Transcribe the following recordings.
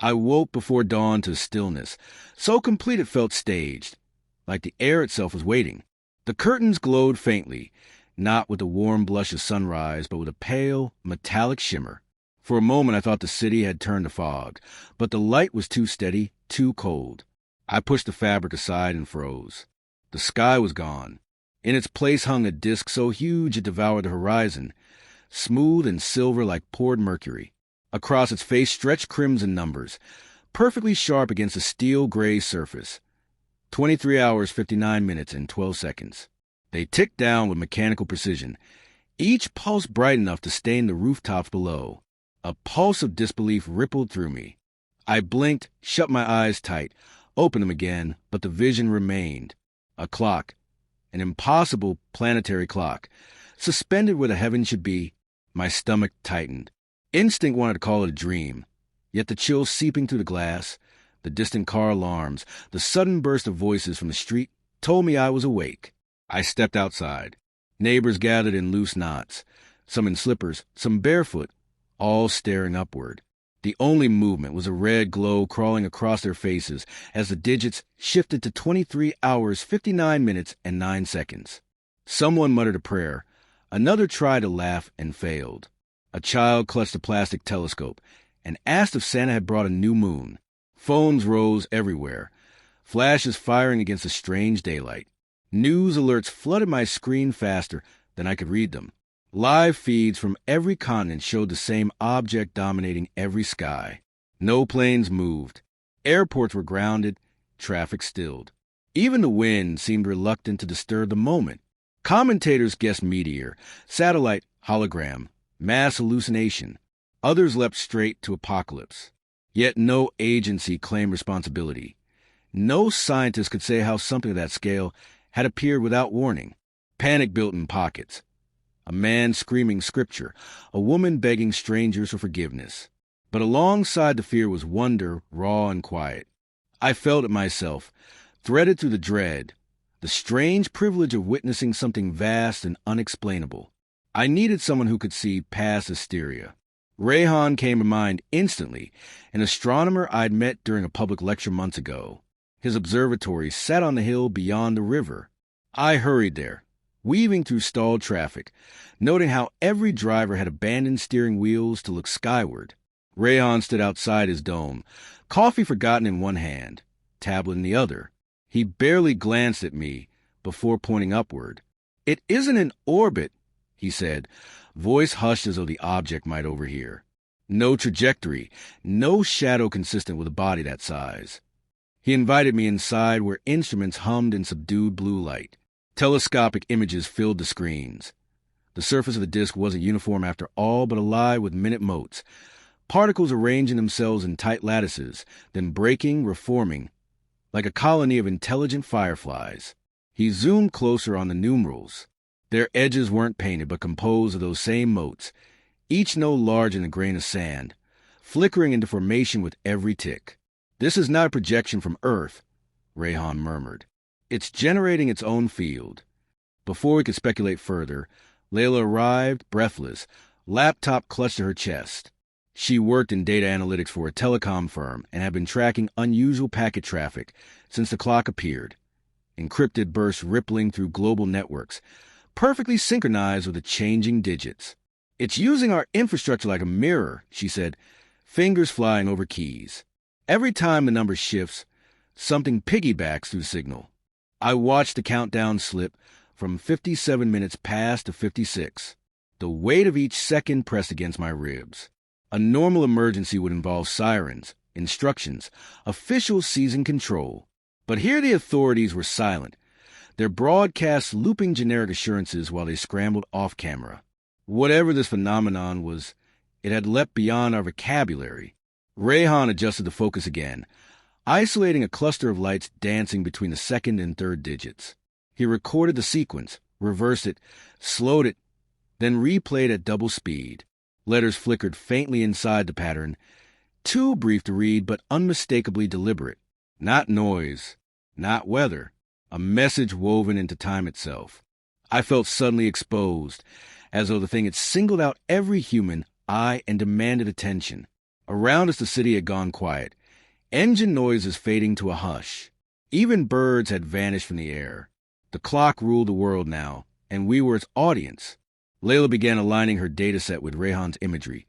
I woke before dawn to stillness, so complete it felt staged, like the air itself was waiting. The curtains glowed faintly, not with the warm blush of sunrise, but with a pale, metallic shimmer. For a moment I thought the city had turned to fog, but the light was too steady, too cold. I pushed the fabric aside and froze. The sky was gone. In its place hung a disk so huge it devoured the horizon, smooth and silver like poured mercury. Across its face stretched crimson numbers, perfectly sharp against a steel-gray surface. 23 hours, 59 minutes, and 12 seconds. They ticked down with mechanical precision, each pulse bright enough to stain the rooftops below. A pulse of disbelief rippled through me. I blinked, shut my eyes tight, opened them again, but the vision remained. A clock, an impossible planetary clock, suspended where the heavens should be. My stomach tightened. Instinct wanted to call it a dream, yet the chill seeping through the glass, the distant car alarms, the sudden burst of voices from the street told me I was awake. I stepped outside. Neighbors gathered in loose knots, some in slippers, some barefoot, all staring upward. The only movement was a red glow crawling across their faces as the digits shifted to 23 hours, 59 minutes, and 9 seconds. Someone muttered a prayer. Another tried to laugh and failed. A child clutched a plastic telescope and asked if Santa had brought a new moon. Phones rose everywhere, flashes firing against the strange daylight. News alerts flooded my screen faster than I could read them. Live feeds from every continent showed the same object dominating every sky. No planes moved. Airports were grounded, traffic stilled. Even the wind seemed reluctant to disturb the moment. Commentators guessed meteor, satellite, hologram, mass hallucination. Others leapt straight to apocalypse. Yet no agency claimed responsibility. No scientist could say how something of that scale had appeared without warning. Panic built in pockets. A man screaming scripture, a woman begging strangers for forgiveness. But alongside the fear was wonder, raw and quiet. I felt it myself, threaded through the dread, the strange privilege of witnessing something vast and unexplainable. I needed someone who could see past hysteria. Rayhan came to mind instantly, an astronomer I'd met during a public lecture months ago. His observatory sat on the hill beyond the river. I hurried there, weaving through stalled traffic, noting how every driver had abandoned steering wheels to look skyward. Rayhan stood outside his dome, coffee forgotten in one hand, tablet in the other. He barely glanced at me before pointing upward. "It isn't in orbit," he said, voice hushed as though the object might overhear. No trajectory, no shadow consistent with a body that size. He invited me inside where instruments hummed in subdued blue light. Telescopic images filled the screens. The surface of the disk wasn't uniform after all, but alive with minute motes, particles arranging themselves in tight lattices, then breaking, reforming, like a colony of intelligent fireflies. He zoomed closer on the numerals. Their edges weren't painted, but composed of those same motes, each no larger than a grain of sand, flickering into formation with every tick. "This is not a projection from Earth," Rayhan murmured. "It's generating its own field." Before we could speculate further, Layla arrived, breathless, laptop clutched to her chest. She worked in data analytics for a telecom firm and had been tracking unusual packet traffic since the clock appeared. Encrypted bursts rippling through global networks, perfectly synchronized with the changing digits. "It's using our infrastructure like a mirror," she said, fingers flying over keys. Every time the number shifts, something piggybacks through the signal. I watched the countdown slip from 57 minutes past to 56. The weight of each second pressed against my ribs. A normal emergency would involve sirens, instructions, officials seizing control. But here the authorities were silent, their broadcasts looping generic assurances while they scrambled off camera. Whatever this phenomenon was, it had leapt beyond our vocabulary. Rayhan adjusted the focus again, isolating a cluster of lights dancing between the second and third digits. He recorded the sequence, reversed it, slowed it, then replayed at double speed. Letters flickered faintly inside the pattern, too brief to read but unmistakably deliberate. Not noise, not weather, a message woven into time itself. I felt suddenly exposed, as though the thing had singled out every human eye and demanded attention. Around us the city had gone quiet, engine noises fading to a hush. Even birds had vanished from the air. The clock ruled the world now, and we were its audience. Layla began aligning her dataset with Rehan's imagery,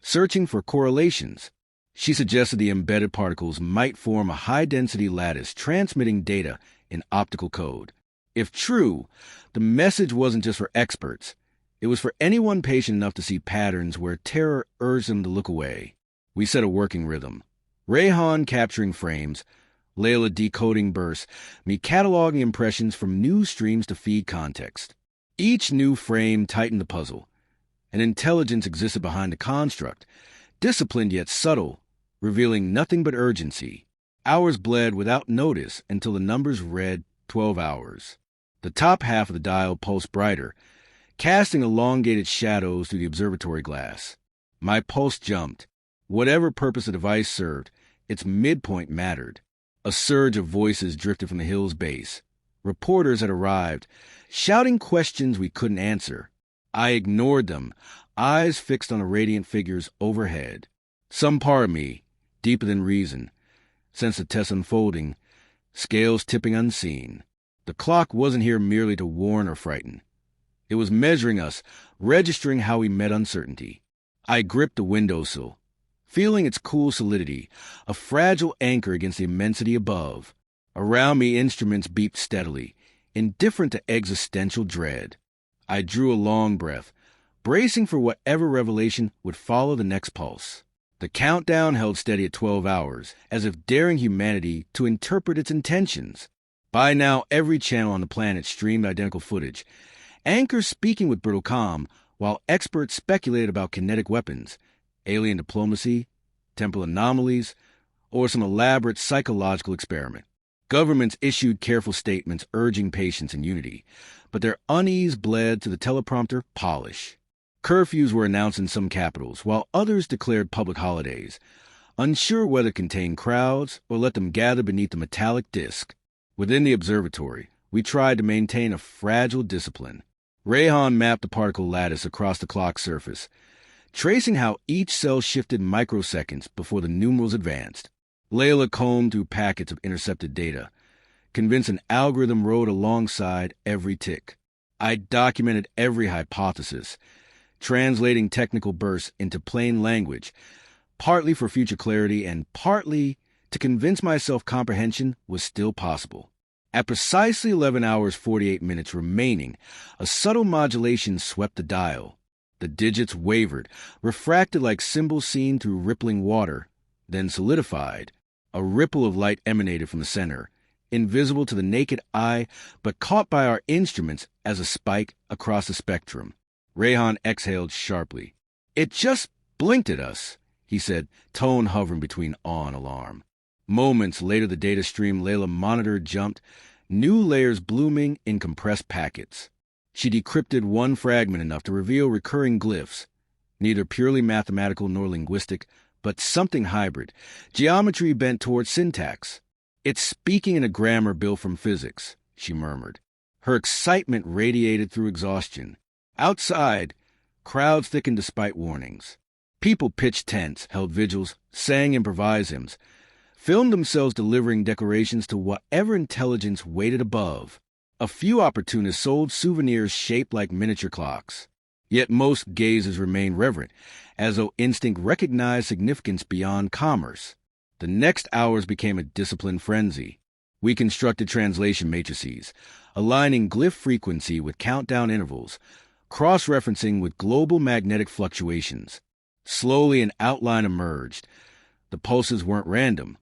searching for correlations. She suggested the embedded particles might form a high-density lattice transmitting data in optical code. If true, the message wasn't just for experts. It was for anyone patient enough to see patterns where terror urged them to look away. We set a working rhythm. Rehan capturing frames, Layla decoding bursts, me cataloging impressions from news streams to feed context. Each new frame tightened the puzzle. An intelligence existed behind the construct, disciplined yet subtle, revealing nothing but urgency. Hours bled without notice until the numbers read 12 hours. The top half of the dial pulsed brighter, casting elongated shadows through the observatory glass. My pulse jumped. Whatever purpose the device served, its midpoint mattered. A surge of voices drifted from the hill's base. Reporters had arrived, shouting questions we couldn't answer. I ignored them, eyes fixed on the radiant figures overhead. Some part of me, deeper than reason, sensed the test unfolding, scales tipping unseen. The clock wasn't here merely to warn or frighten. It was measuring us, registering how we met uncertainty. I gripped the windowsill, feeling its cool solidity, a fragile anchor against the immensity above. Around me, instruments beeped steadily, indifferent to existential dread. I drew a long breath, bracing for whatever revelation would follow the next pulse. The countdown held steady at 12 hours, as if daring humanity to interpret its intentions. By now, every channel on the planet streamed identical footage, anchors speaking with brittle calm, while experts speculated about kinetic weapons, alien diplomacy, temporal anomalies, or some elaborate psychological experiment. Governments issued careful statements urging patience and unity, but their unease bled to the teleprompter polish. Curfews were announced in some capitals, while others declared public holidays, unsure whether to contain crowds or let them gather beneath the metallic disk. Within the observatory, we tried to maintain a fragile discipline. Rehan mapped the particle lattice across the clock's surface, tracing how each cell shifted microseconds before the numerals advanced. Layla combed through packets of intercepted data, convinced an algorithm rode alongside every tick. I documented every hypothesis, translating technical bursts into plain language, partly for future clarity and partly to convince myself comprehension was still possible. At precisely 11 hours 48 minutes remaining, a subtle modulation swept the dial. The digits wavered, refracted like symbols seen through rippling water, then solidified. A ripple of light emanated from the center, invisible to the naked eye, but caught by our instruments as a spike across the spectrum. Rehan exhaled sharply. "It just blinked at us," he said, tone hovering between awe and alarm. Moments later, the data stream Layla monitored jumped, new layers blooming in compressed packets. She decrypted one fragment enough to reveal recurring glyphs, neither purely mathematical nor linguistic, but something hybrid, geometry bent towards syntax. "It's speaking in a grammar built from physics," she murmured. Her excitement radiated through exhaustion. Outside, crowds thickened despite warnings. People pitched tents, held vigils, sang improvised hymns, filmed themselves delivering declarations to whatever intelligence waited above. A few opportunists sold souvenirs shaped like miniature clocks. Yet most gazers remained reverent, as though instinct recognized significance beyond commerce. The next hours became a disciplined frenzy. We constructed translation matrices, aligning glyph frequency with countdown intervals, cross-referencing with global magnetic fluctuations. Slowly an outline emerged. The pulses weren't random.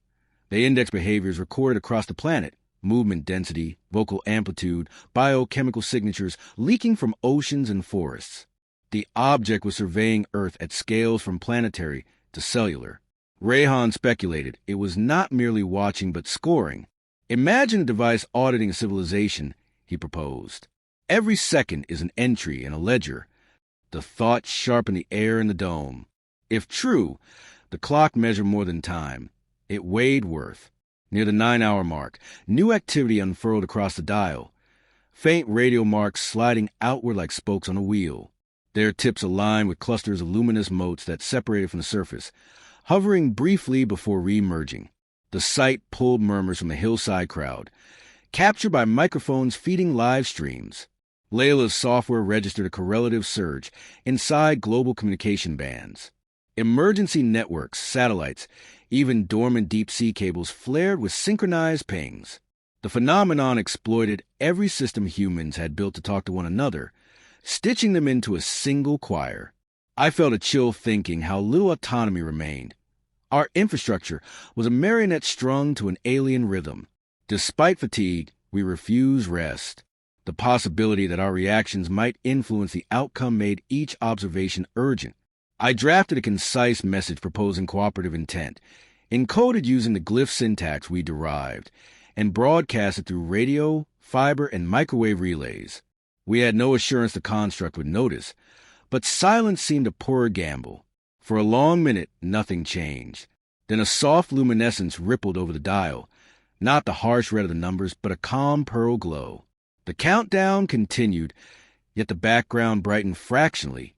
They indexed behaviors recorded across the planet, movement density, vocal amplitude, biochemical signatures leaking from oceans and forests. The object was surveying Earth at scales from planetary to cellular. Rehan speculated it was not merely watching but scoring. "Imagine a device auditing a civilization," he proposed. "Every second is an entry in a ledger." The thought sharpened the air in the dome. If true, the clock measured more than time. It weighed worth. Near the 9-hour mark, new activity unfurled across the dial, faint radial marks sliding outward like spokes on a wheel. Their tips aligned with clusters of luminous motes that separated from the surface, hovering briefly before re-emerging. The sight pulled murmurs from the hillside crowd, captured by microphones feeding live streams. Layla's software registered a correlative surge inside global communication bands. Emergency networks, satellites, even dormant deep-sea cables flared with synchronized pings. The phenomenon exploited every system humans had built to talk to one another, stitching them into a single choir. I felt a chill thinking how little autonomy remained. Our infrastructure was a marionette strung to an alien rhythm. Despite fatigue, we refused rest. The possibility that our reactions might influence the outcome made each observation urgent. I drafted a concise message proposing cooperative intent, encoded using the glyph syntax we derived, and broadcasted through radio, fiber, and microwave relays. We had no assurance the construct would notice, but silence seemed a poor gamble. For a long minute, nothing changed. Then a soft luminescence rippled over the dial, not the harsh red of the numbers, but a calm pearl glow. The countdown continued, yet the background brightened fractionally,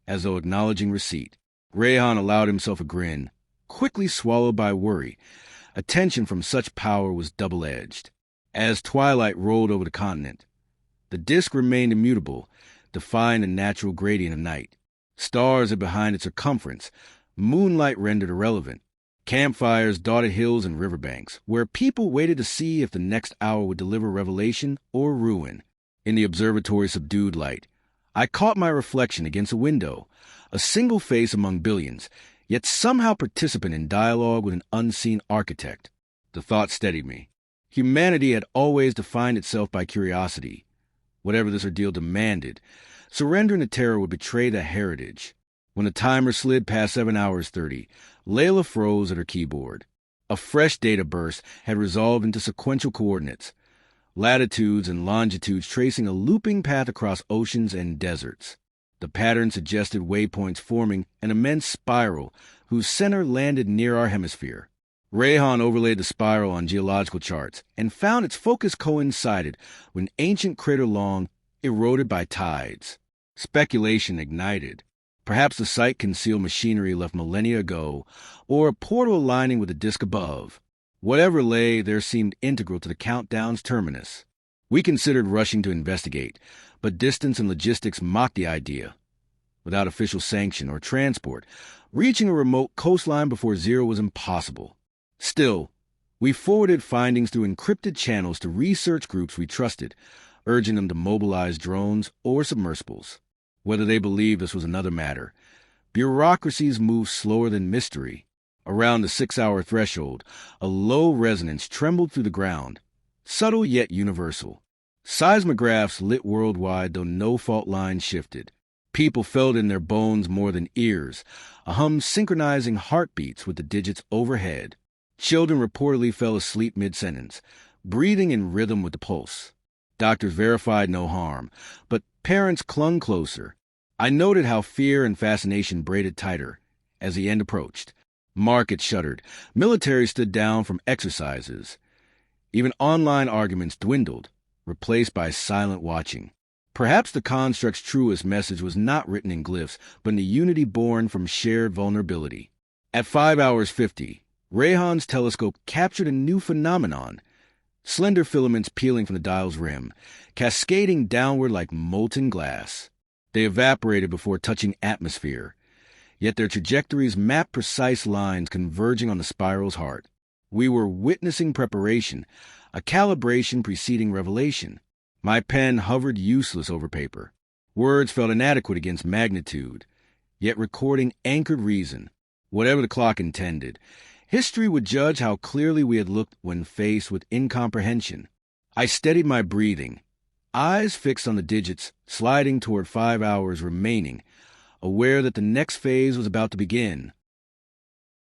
as though acknowledging receipt. Rayhan allowed himself a grin, quickly swallowed by worry. Attention from such power was double-edged. As twilight rolled over the continent, the disk remained immutable, defying the natural gradient of night. Stars are behind its circumference, moonlight rendered irrelevant. Campfires dotted hills and riverbanks, where people waited to see if the next hour would deliver revelation or ruin. In the observatory's subdued light, I caught my reflection against a window, a single face among billions, yet somehow participant in dialogue with an unseen architect. The thought steadied me. Humanity had always defined itself by curiosity. Whatever this ordeal demanded, surrendering to terror would betray that heritage. When the timer slid past 7 hours 30, Layla froze at her keyboard. A fresh data burst had resolved into sequential coordinates, latitudes and longitudes tracing a looping path across oceans and deserts. The pattern suggested waypoints forming an immense spiral whose center landed near our hemisphere. Rayhan overlaid the spiral on geological charts and found its focus coincided with an ancient crater long eroded by tides. Speculation ignited. Perhaps the site concealed machinery left millennia ago, or a portal aligning with the disk above. Whatever lay there seemed integral to the countdown's terminus. We considered rushing to investigate, but distance and logistics mocked the idea. Without official sanction or transport, reaching a remote coastline before zero was impossible. Still, we forwarded findings through encrypted channels to research groups we trusted, urging them to mobilize drones or submersibles. Whether they believed this was another matter. Bureaucracies move slower than mystery. Around the 6-hour threshold, a low resonance trembled through the ground, subtle yet universal. Seismographs lit worldwide, though no fault line shifted. People felt in their bones more than ears, a hum synchronizing heartbeats with the digits overhead. Children reportedly fell asleep mid-sentence, breathing in rhythm with the pulse. Doctors verified no harm, but parents clung closer. I noted how fear and fascination braided tighter as the end approached. Markets shuttered. Military stood down from exercises. Even online arguments dwindled, replaced by silent watching. Perhaps the construct's truest message was not written in glyphs, but in the unity born from shared vulnerability. At 5 hours 50, Rayhan's telescope captured a new phenomenon. Slender filaments peeling from the dial's rim, cascading downward like molten glass. They evaporated before touching atmosphere, yet their trajectories mapped precise lines converging on the spiral's heart. We were witnessing preparation, a calibration preceding revelation. My pen hovered useless over paper. Words felt inadequate against magnitude, yet recording anchored reason. Whatever the clock intended, history would judge how clearly we had looked when faced with incomprehension. I steadied my breathing, eyes fixed on the digits sliding toward 5 hours remaining, aware that the next phase was about to begin.